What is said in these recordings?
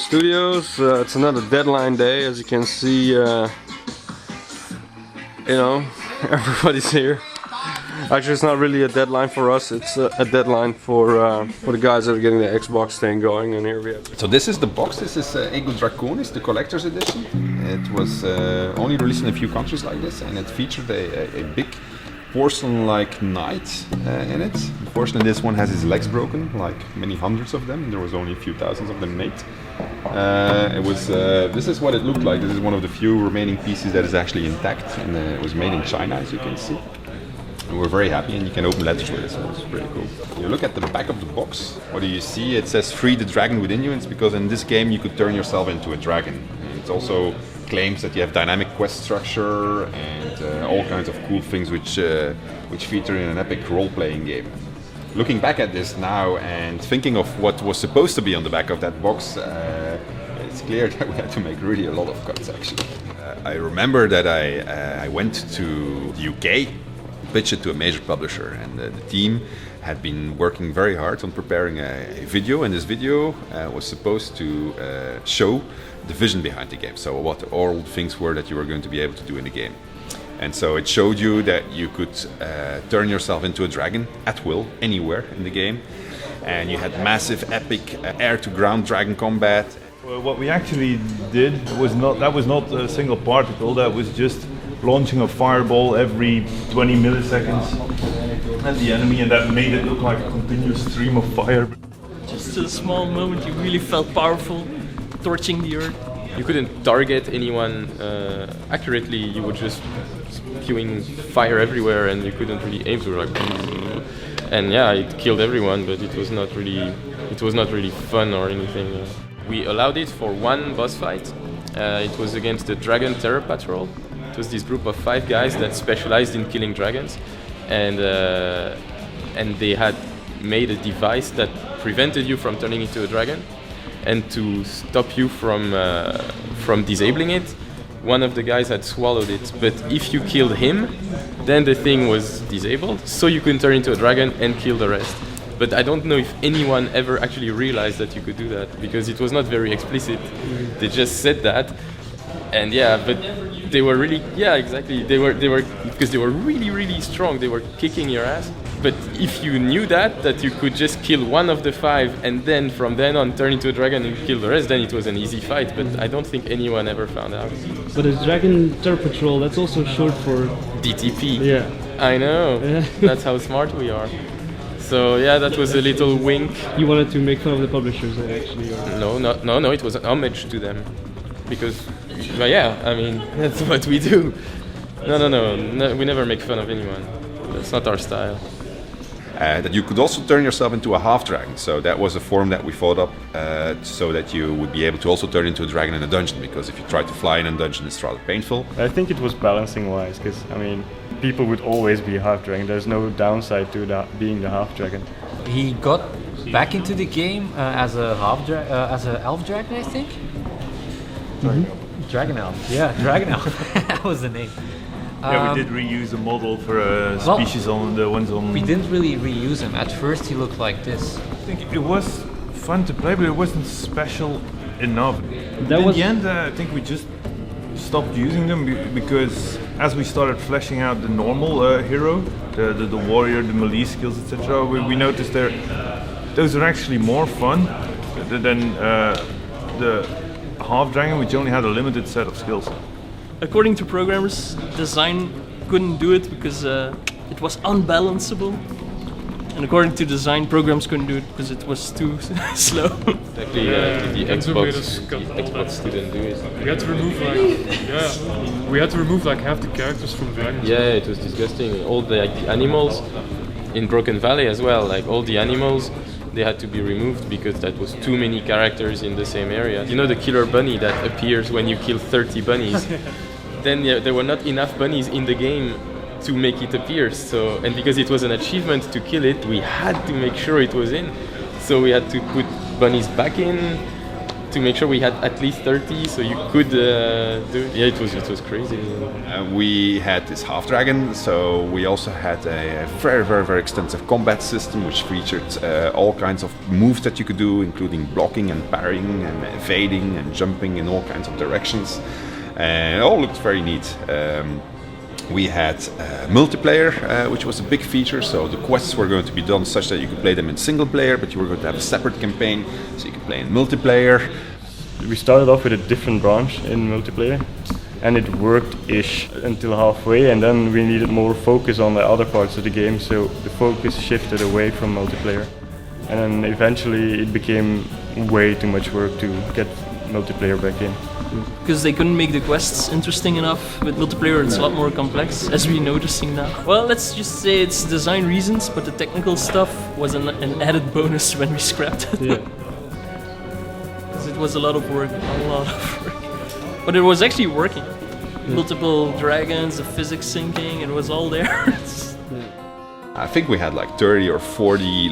Studios. It's another deadline day, as you can see. Everybody's here. Actually, it's not really a deadline for us. It's a deadline for the guys that are getting the Xbox thing going. And here we have. So this is the box. This is ENG Draconis, the collector's edition. It was only released in a few countries like this, and it featured a big porcelain-like knight in it. Unfortunately, this one has his legs broken, like many hundreds of them. There was only a few thousands of them made. This is what it looked like. This is one of the few remaining pieces that is actually intact, and it was made in China, as you can see. And we're very happy, and you can open letters with it, so it's pretty cool. You look at the back of the box, what do you see? It says "Free the dragon within you." It's because in this game you could turn yourself into a dragon. And it also claims that you have dynamic quest structure and all kinds of cool things which feature in an epic role-playing game. Looking back at this now and thinking of what was supposed to be on the back of that box, it's clear that we had to make really a lot of cuts actually. I remember that I went to the UK, pitched it to a major publisher, and the team had been working very hard on preparing a video, and this video was supposed to show the vision behind the game, so what all the things were that you were going to be able to do in the game. And so it showed you that you could turn yourself into a dragon at will, anywhere in the game. And you had massive, epic air-to-ground dragon combat. Well, what we actually did was not a single particle, that was just launching a fireball every 20 milliseconds at the enemy, and that made it look like a continuous stream of fire. Just a small moment, you really felt powerful, torching the earth. You couldn't target anyone accurately, you were just spewing fire everywhere and you couldn't really aim to and yeah, it killed everyone, but it was not really fun or anything. We allowed it for one boss fight. It was against the Dragon Terror Patrol. It was this group of 5 guys that specialized in killing dragons, and they had made a device that prevented you from turning into a dragon. And to stop you from disabling it, one of the guys had swallowed it. But if you killed him, then the thing was disabled, so you could turn into a dragon and kill the rest. But I don't know if anyone ever actually realized that you could do that, because it was not very explicit. They just said that, and yeah, but they were really, yeah, exactly. They were because they were really, really strong. They were kicking your ass. But if you knew that you could just kill one of the 5 and then from then on turn into a dragon and kill the rest, then it was an easy fight. But I don't think anyone ever found out. But the Dragon Terror Patrol, that's also short for DTP. Yeah. I know. Yeah. That's how smart we are. So yeah, that was a little wink. You wanted to make fun of the publishers, actually? Or? No. It was an homage to them, because, well, yeah, I mean, that's what we do. No, we never make fun of anyone. That's not our style. That you could also turn yourself into a half dragon. So that was a form that we thought up so that you would be able to also turn into a dragon in a dungeon, because if you try to fly in a dungeon, it's rather painful. I think it was balancing wise, because I mean, people would always be a half dragon. There's no downside to being the half dragon. He got back into the game as a as an elf dragon, I think. Dragon elf. Yeah, dragon elf. That was the name. Yeah, we did reuse a model for a species on the ones on... We didn't really reuse him. At first he looked like this. I think it was fun to play, but it wasn't special enough. In the end, I think we just stopped using them because as we started fleshing out the normal hero, the warrior, the melee skills, etc., we noticed those are actually more fun than the half dragon, which only had a limited set of skills. According to programmers, design couldn't do it because it was unbalanceable. And according to design, programs couldn't do it because it was too slow. Exactly, the Xbox didn't do it. We had to remove like half the characters from Dragon. Yeah, it was disgusting. All the animals in Broken Valley as well, like all the animals, they had to be removed because that was too many characters in the same area. You know the killer bunny that appears when you kill 30 bunnies? Then there were not enough bunnies in the game to make it appear. So, and because it was an achievement to kill it, we had to make sure it was in. So we had to put bunnies back in, to make sure we had at least 30, so you could do. Yeah, it was crazy. We had this half dragon, so we also had a very, very, very extensive combat system, which featured all kinds of moves that you could do, including blocking and parrying and evading and jumping in all kinds of directions. And it all looked very neat. We had multiplayer, which was a big feature, so the quests were going to be done such that you could play them in single player, but you were going to have a separate campaign, so you could play in multiplayer. We started off with a different branch in multiplayer, and it worked-ish until halfway, and then we needed more focus on the other parts of the game, so the focus shifted away from multiplayer. And then eventually it became way too much work to get multiplayer back in. Because they couldn't make the quests interesting enough. With multiplayer it's a lot more complex, as we're noticing now. Well, let's just say it's design reasons, but the technical stuff was an added bonus when we scrapped it. Yeah. Because it was a lot of work. But it was actually working. Multiple dragons, the physics syncing, it was all there. I think we had like 30 or 40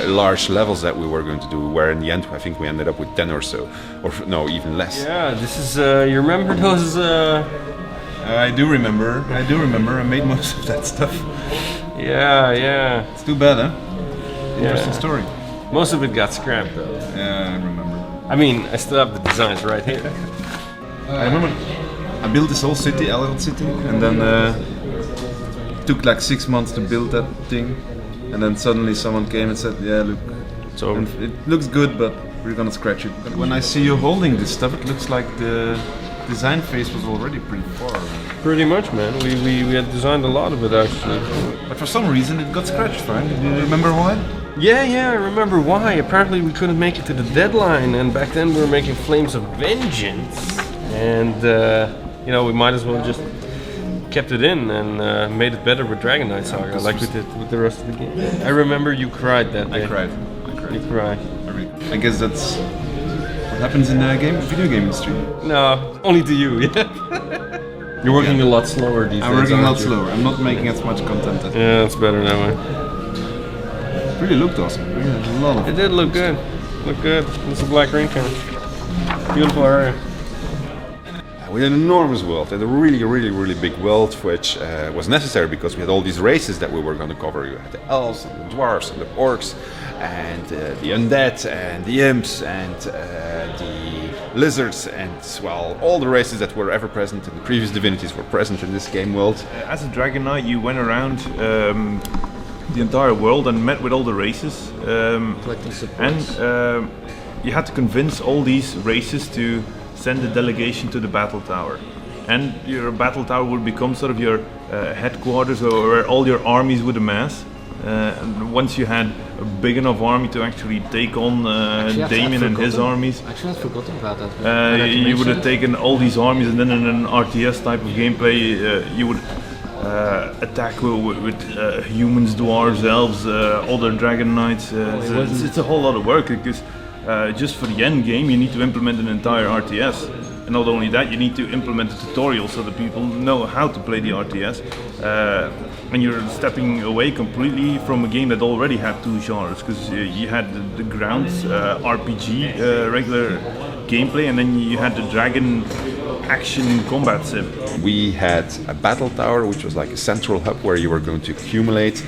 large levels that we were going to do, where in the end I think we ended up with 10 or so, or no, even less. Yeah, this is, you remember those... I do remember, I made most of that stuff. Yeah. It's too bad, huh? Interesting Yeah. story. Most of it got scrapped though. Yeah, I remember. I mean, I still have the designs right here. I remember I built this whole city, Emerald City, and then took like 6 months to build that thing, and then suddenly someone came and said, yeah, look, So it looks good, but we're gonna scratch it. When I see you holding this stuff, it looks like the design phase was already pretty far. pretty much, man. We had designed a lot of it actually. But for some reason it got scratched, Frank. Do you remember why? Yeah, I remember why. Apparently we couldn't make it to the deadline, and back then we were making Flames of Vengeance, and we might as well just kept it in and made it better with Dragon Knight Saga, like we did with the rest of the game. I remember you cried that day. I cried. You cried. I guess that's what happens in the video game industry. No, only to you. Yeah. You're working a lot slower these days. I'm working a lot aren't you? slower. I'm not making as much content. Yeah, it's better that way. It really looked awesome. We had a lot of It did look good. Look good. It's a black ring count. Beautiful area. We had an enormous world, and a really, really, really big world, which was necessary because we had all these races that we were going to cover. You had the elves, and the dwarves, and the orcs, and the undead, and the imps, and the lizards, and well, all the races that were ever present in the previous divinities were present in this game world. As a Dragon Knight, you went around the entire world and met with all the races, and you had to convince all these races to send a delegation to the battle tower, and your battle tower would become sort of your headquarters, or where all your armies would amass. And once you had a big enough army to actually take on Damien and his armies, Actually, I've forgotten about that. you would have taken all these armies, and then in an RTS type of gameplay, you would attack with humans, dwarves, elves, other dragon knights. It's a whole lot of work, because just for the end game you need to implement an entire RTS. And not only that, you need to implement a tutorial so that people know how to play the RTS. And you're stepping away completely from a game that already had two genres, because you had the grounds RPG, regular gameplay, and then you had the dragon action combat sim. We had a battle tower, which was like a central hub where you were going to accumulate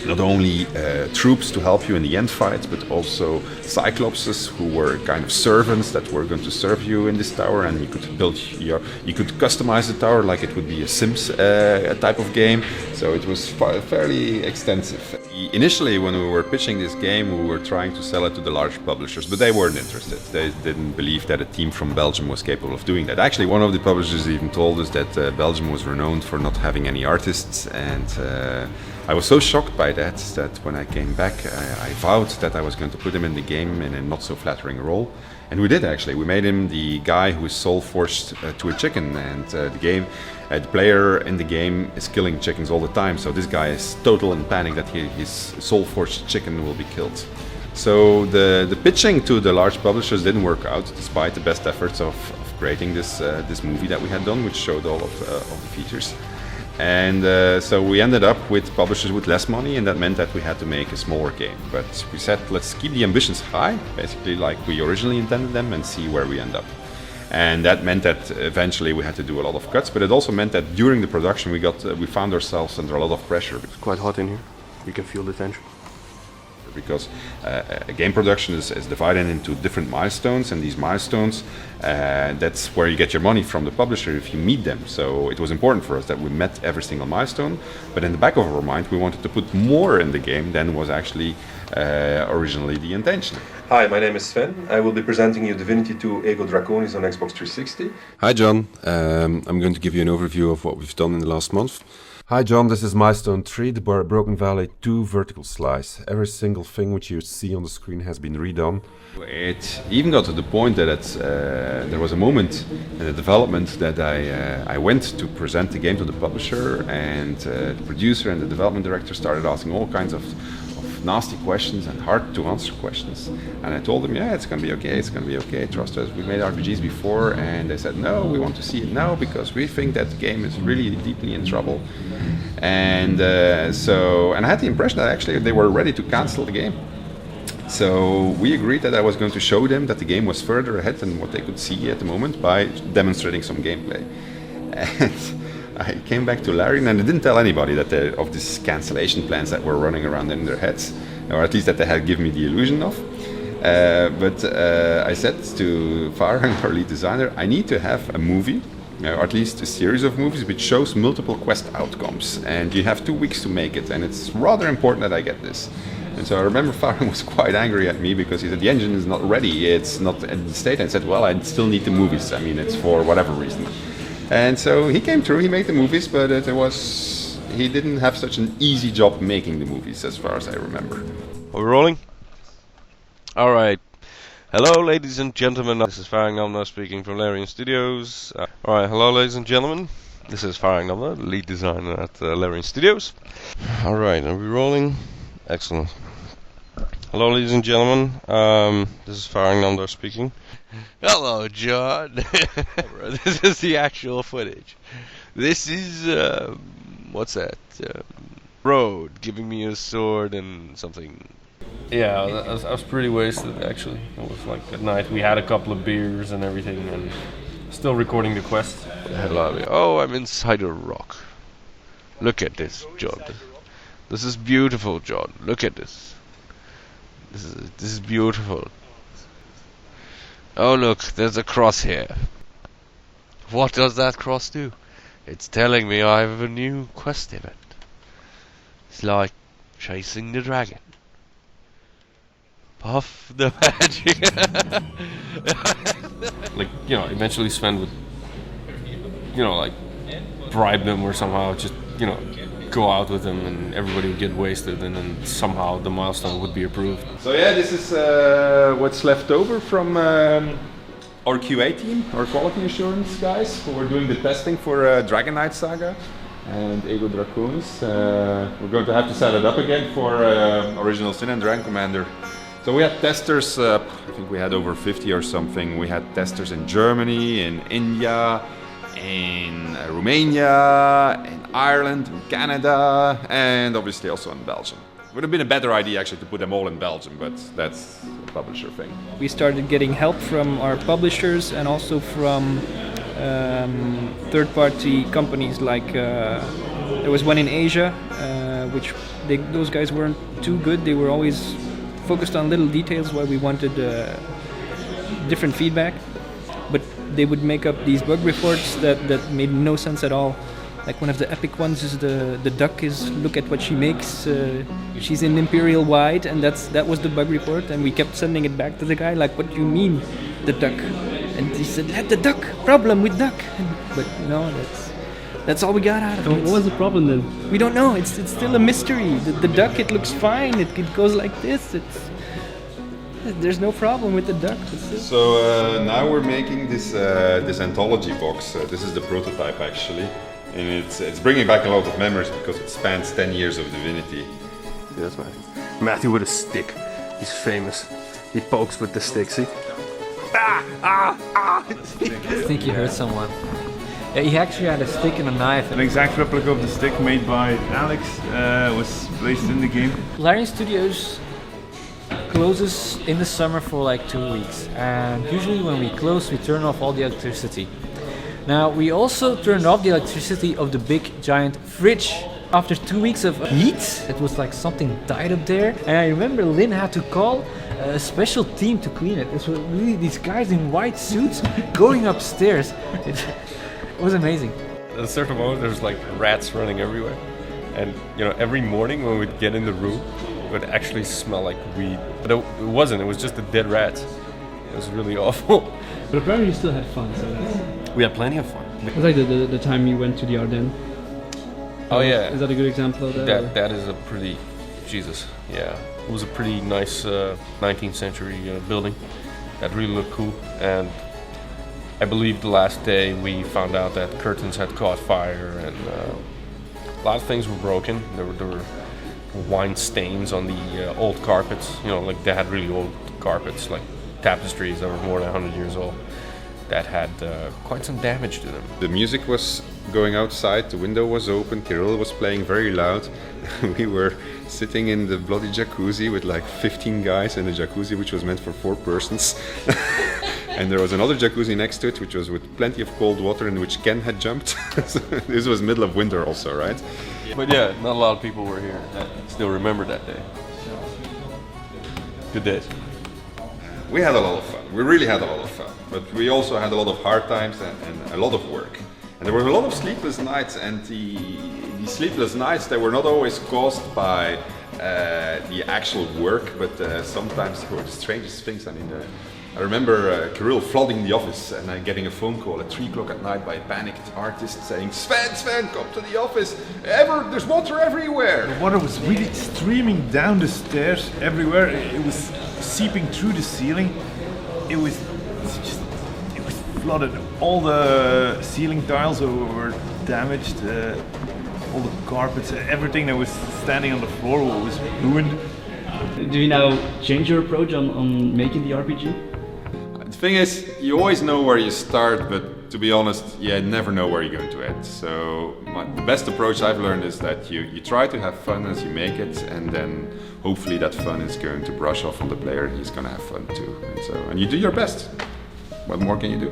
not only troops to help you in the end fight, but also cyclopses who were kind of servants that were going to serve you in this tower, and you could customize the tower like it would be a Sims type of game. So it was fairly extensive. Initially, when we were pitching this game, we were trying to sell it to the large publishers, but they weren't interested. They didn't believe that a team from Belgium was capable of doing that. Actually, one of the publishers even told us that Belgium was renowned for not having any artists, and I was so shocked by that when I came back, I vowed that I was going to put him in the game in a not so flattering role. And we did, actually. We made him the guy who is soul-forged to a chicken, and the player in the game is killing chickens all the time. So this guy is total in panic that his soul-forged chicken will be killed. So the pitching to the large publishers didn't work out, despite the best efforts of creating this movie that we had done, which showed all of the features. And so we ended up with publishers with less money, and that meant that we had to make a smaller game. But we said, let's keep the ambitions high, basically like we originally intended them, and see where we end up. And that meant that eventually we had to do a lot of cuts, but it also meant that during the production we found ourselves under a lot of pressure. It's quite hot in here. You can feel the tension. Because game production is divided into different milestones, and these milestones, that's where you get your money from the publisher if you meet them. So it was important for us that we met every single milestone, but in the back of our mind we wanted to put more in the game than was actually originally the intention. Hi, my name is Sven. I will be presenting you Divinity II Ego Draconis on Xbox 360. Hi John, I'm going to give you an overview of what we've done in the last month. Hi John, this is Milestone 3, the Broken Valley 2 vertical slice. Every single thing which you see on the screen has been redone. It even got to the point that there was a moment in the development that I went to present the game to the publisher, and the producer and the development director started asking all kinds of nasty questions and hard to answer questions. And I told them, yeah, it's gonna be okay, trust us, we made RPGs before. And they said, no, we want to see it now because we think that the game is really deeply in trouble. And and I had the impression that actually they were ready to cancel the game. So we agreed that I was going to show them that the game was further ahead than what they could see at the moment by demonstrating some gameplay. And I came back to Larian and I didn't tell anybody that of these cancellation plans that were running around in their heads, or at least that they had given me the illusion of. But I said to Farhan, our lead designer, I need to have a movie, or at least a series of movies which shows multiple quest outcomes, and you have 2 weeks to make it, and it's rather important that I get this. And so I remember Farhan was quite angry at me because he said the engine is not ready, it's not in the state. And I said, well, I still need the movies, I mean, it's for whatever reason. And so he came through, he made the movies, but he didn't have such an easy job making the movies, as far as I remember. Are we rolling? Alright. Hello, ladies and gentlemen. This is Farhan Namna speaking from Larian Studios. Alright, hello, ladies and gentlemen. This is Farhan Namna, the lead designer at Larian Studios. Alright, are we rolling? Excellent. Hello, ladies and gentlemen. This is Farhan Namna speaking. Hello, John. This is the actual footage. This is, what's that? Road giving me a sword and something. Yeah, I was pretty wasted actually. It was like at night. We had a couple of beers and everything, and still recording the quest. Oh, I'm inside a rock. Look at this, John. This is beautiful, John. Look at this. This is beautiful. Oh look, there's a cross here. What does that cross do? It's telling me I have a new quest event. It's like chasing the dragon. Puff the magic. Like, you know, eventually Sven would, you know, like bribe them or somehow just, you know, go out with them and everybody would get wasted, and then somehow the milestone would be approved. So yeah, this is what's left over from our QA team, our quality assurance guys, who were doing the testing for Dragon Knight Saga and Ego Draconis. We're going to have to set it up again for Original Sin and Dragon Commander. So we had testers, I think we had over 50 or something. We had testers in Germany, in India, in Romania, in Ireland, in Canada, and obviously also in Belgium. It would have been a better idea actually to put them all in Belgium, but that's a publisher thing. We started getting help from our publishers and also from third-party companies. Like there was one in Asia, which those guys weren't too good. They were always focused on little details while we wanted different feedback. But they would make up these bug reports that made no sense at all. Like one of the epic ones is the duck is, look at what she makes. She's in Imperial White, and that was the bug report. And we kept sending it back to the guy, like, what do you mean, the duck? And he said, let the duck, problem with duck. But no, that's all we got out of it. What was the problem then? We don't know. It's still a mystery. The duck, it looks fine. It goes like this. There's no problem with the duck. So now we're making this anthology box. This is the prototype actually, and it's bringing back a lot of memories because it spans 10 years of Divinity. Yeah, that's Matthew. Matthew with a stick. He's famous. He pokes with the stick. See? I think you hurt someone. Yeah, he actually had a stick and a knife. An exact replica of the stick made by Alex was placed in the game. Larian Studios closes in the summer for like 2 weeks, and usually when we close we turn off all the electricity. Now we also turned off the electricity of the big giant fridge. After 2 weeks of heat, it was like something died up there, and I remember Lynn had to call a special team to clean it. It was really these guys in white suits going upstairs. It was amazing. At a certain moment there's like rats running everywhere, and you know, every morning when we'd get in the room it would actually smell like weed, but it wasn't, it was just the dead rats. It was really awful. But apparently you still had fun, so that's... We had plenty of fun. It was like the time you went to the Ardennes. Oh yeah. Is that a good example of that? That is a pretty, Jesus, yeah. It was a pretty nice 19th century building that really looked cool, and I believe the last day we found out that curtains had caught fire, and a lot of things were broken. There were wine stains on the old carpets, you know, like they had really old carpets, like tapestries that were more than 100 years old, that had quite some damage to them. The music was going outside, the window was open, Kirill was playing very loud. We were sitting in the bloody jacuzzi with like 15 guys in a jacuzzi which was meant for 4 persons. And there was another jacuzzi next to it which was with plenty of cold water in which Ken had jumped. This was middle of winter also, right? But yeah, not a lot of people were here that still remember that day. Good days. We had a lot of fun. We really had a lot of fun. But we also had a lot of hard times and a lot of work. And there were a lot of sleepless nights, and the sleepless nights, they were not always caused by the actual work, but sometimes they were the strangest things. I mean, I remember Kirill flooding the office and getting a phone call at 3 o'clock at night by a panicked artist saying, Sven, come to the office. There's water everywhere. The water was really streaming down the stairs everywhere. It was seeping through the ceiling. It was flooded. All the ceiling tiles were damaged. All the carpets, everything that was standing on the floor was ruined. Do you now change your approach on making the RPG? The thing is, you always know where you start, but to be honest, you never know where you're going to end. So the best approach I've learned is that you try to have fun as you make it, and then hopefully that fun is going to brush off on the player and he's going to have fun too. And you do your best. What more can you do?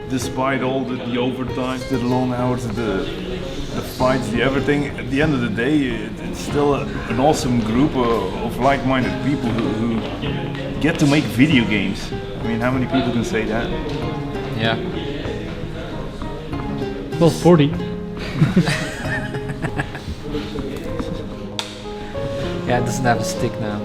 Despite all the overtimes, the long hours, the fights, the everything, at the end of the day, it's still an awesome group of like-minded people who get to make video games. I mean, how many people can say that? Yeah. Well, 40. Yeah, it doesn't have a stick now.